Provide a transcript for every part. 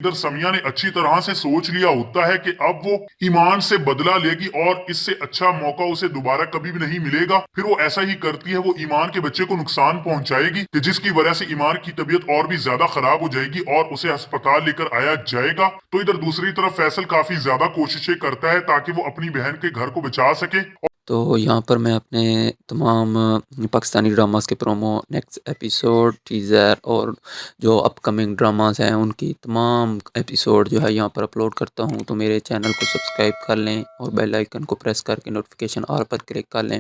इधर समिया ने अच्छी तरह से सोच लिया होता है कि अब वो ईमान से बदला लेगी और इससे अच्छा मौका उसे दोबारा कभी भी नहीं मिलेगा। फिर वो ऐसा ही करती है, वो ईमान के बच्चे को नुकसान पहुंचाएगी कि जिसकी वजह से ईमान की तबीयत और भी ज्यादा खराब हो जाएगी और उसे अस्पताल लेकर आया जाएगा। तो इधर दूसरी तरफ फैसल काफी ज्यादा कोशिशें करता है ताकि वो अपनी बहन के घर को बचा सके। तो यहाँ पर मैं अपने तमाम पाकिस्तानी ड्रामास के प्रोमो, नेक्स्ट एपिसोड, टीज़र और जो अपकमिंग ड्रामास हैं उनकी तमाम एपिसोड जो है यहाँ पर अपलोड करता हूँ। तो मेरे चैनल को सब्सक्राइब कर लें और बेल आइकन को प्रेस करके नोटिफिकेशन ऑल पर क्लिक कर लें,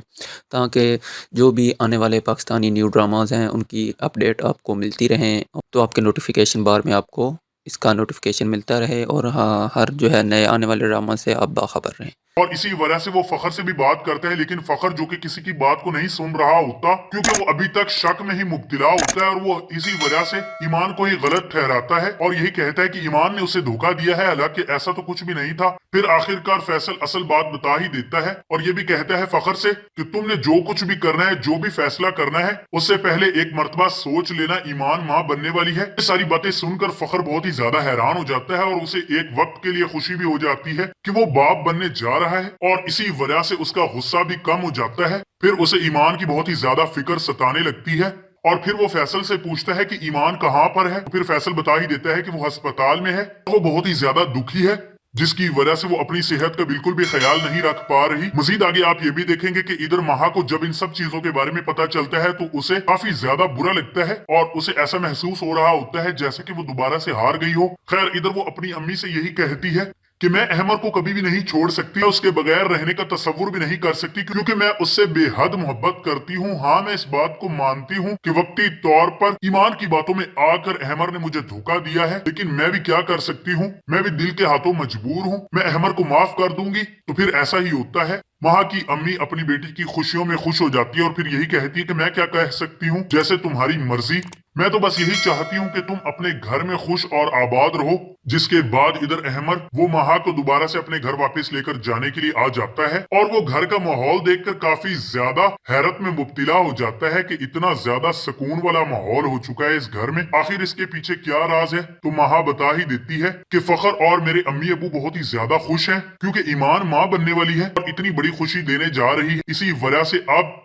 ताकि जो भी आने वाले पाकिस्तानी न्यू ड्रामास हैं उनकी अपडेट आपको मिलती रहें। तो आपके नोटिफिकेशन बार में आपको इसका नोटिफिकेशन मिलता रहे और हाँ, हर जो है नए आने वाले ड्रामा से आप बाखबर रहें। और इसी वजह से वो फखर से भी बात करता है, लेकिन फखर जो कि किसी की बात को नहीं सुन रहा होता क्योंकि वो अभी तक शक में ही मुब्तला होता है और वो इसी वजह से ईमान को ही गलत ठहराता है और यही कहता है कि ईमान ने उसे धोखा दिया है, हालांकि ऐसा तो कुछ भी नहीं था। फिर आखिरकार फैसल असल बात बता ही देता है और ये भी कहता है फखर से कि तुमने जो कुछ भी करना है, जो भी फैसला करना है, उससे पहले एक मर्तबा सोच लेना, ईमान माँ बनने वाली है। ये सारी बातें सुनकर फखर बहुत ही ज्यादा हैरान हो जाता है और उसे एक वक्त के लिए खुशी भी हो जाती है कि वो बाप बनने जा रहा है और इसी वजह से उसका गुस्सा भी कम हो जाता है। फिर उसे ईमान की बहुत ही ज्यादा फिक्र सताने लगती है और फिर वो फैसल से पूछता है कि ईमान कहाँ पर है। फिर फैसल बता ही देता है कि वो अस्पताल में है। वो बहुत ही ज्यादा दुखी है जिसकी वजह से वो अपनी सेहत का बिल्कुल भी ख्याल नहीं रख पा रही। मजीद आगे आप ये भी देखेंगे कि इधर महा को जब इन सब चीजों के बारे में पता चलता है तो उसे काफी ज्यादा बुरा लगता है और उसे ऐसा महसूस हो रहा होता है जैसे कि वो दोबारा से हार गई हो। खैर इधर वो अपनी अम्मी से यही कहती है कि मैं अहमर को कभी भी नहीं छोड़ सकती, उसके बगैर रहने का तस्वुर भी नहीं कर सकती क्योंकि मैं उससे बेहद मोहब्बत करती हूँ। हाँ, मैं इस बात को मानती हूँ कि वक्ती तौर पर ईमान की बातों में आकर अहमर ने मुझे धोखा दिया है, लेकिन मैं भी क्या कर सकती हूँ, मैं भी दिल के हाथों मजबूर हूँ। मैं अहमर को माफ कर दूंगी। तो फिर ऐसा ही होता है। वहां की अम्मी अपनी बेटी की खुशियों में खुश हो जाती है और फिर यही कहती है कि मैं क्या कह सकती हूँ, जैसे तुम्हारी मर्जी। मैं तो बस यही चाहती हूँ कि तुम अपने घर में खुश और आबाद रहो। जिसके बाद इधर अहमर वो महा को दोबारा से अपने घर वापस लेकर जाने के लिए आ जाता है और वो घर का माहौल देखकर काफी ज्यादा हैरत में मुब्तला हो जाता है कि इतना ज्यादा सुकून वाला माहौल हो चुका है इस घर में। आखिर इसके पीछे क्या राज है? तो महा बता ही देती है कि फखर और मेरे अम्मी अबू बहुत ही ज्यादा खुश हैं क्योंकि ईमान माँ बनने वाली है और इतनी बड़ी खुशी देने जा रही है। इसी वजह से अब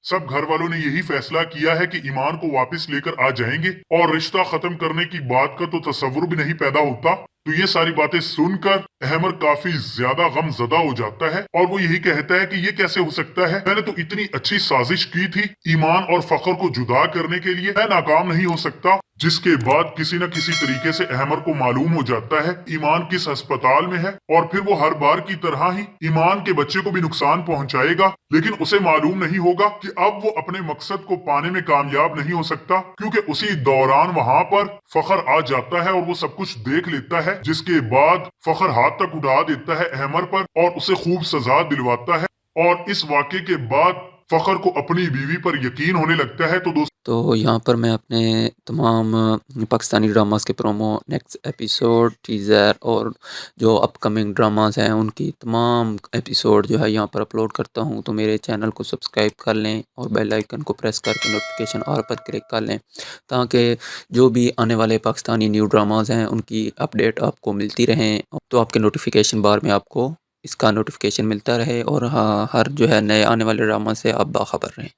सब घर वालों ने यही फैसला किया है कि ईमान को वापस लेकर आ जाएंगे और रिश्ता खत्म करने की बात का तो तस्वुर भी नहीं पैदा होता। तो ये सारी बातें सुनकर अहमर काफी ज्यादा गमजदा हो जाता है और वो यही कहता है कि ये कैसे हो सकता है, मैंने तो इतनी अच्छी साजिश की थी ईमान और फखर को जुदा करने के लिए, मैं नाकाम नहीं हो सकता। जिसके बाद किसी न किसी तरीके से अहमर को मालूम हो जाता है ईमान किस अस्पताल में है और फिर वो हर बार की तरह ही ईमान के बच्चे को भी नुकसान पहुंचाएगा, लेकिन उसे मालूम नहीं होगा कि अब वो अपने मकसद को पाने में कामयाब नहीं हो सकता क्योंकि उसी दौरान वहां पर फखर आ जाता है और वो सब कुछ देख लेता है। जिसके बाद फखर हाथ तक उठा देता है अहमर पर और उसे खूब सजा दिलवाता है और इस वाक़े के बाद फखर को अपनी बीवी पर यकीन होने लगता है। तो यहाँ पर मैं अपने तमाम पाकिस्तानी ड्रामास के प्रोमो, नेक्स्ट एपिसोड, टीज़र और जो अपकमिंग ड्रामास हैं उनकी तमाम एपिसोड जो है यहाँ पर अपलोड करता हूँ। तो मेरे चैनल को सब्सक्राइब कर लें और बेल आइकन को प्रेस करके नोटिफिकेशन ऑल पर क्लिक कर लें, ताकि जो भी आने वाले पाकिस्तानी न्यू ड्रामास हैं उनकी अपडेट आपको मिलती रहें। तो आपके नोटिफिकेशन बार में आपको इसका नोटिफिकेशन मिलता रहे और हाँ, हर जो है नए आने वाले ड्रामा से आप बाखबर रहें।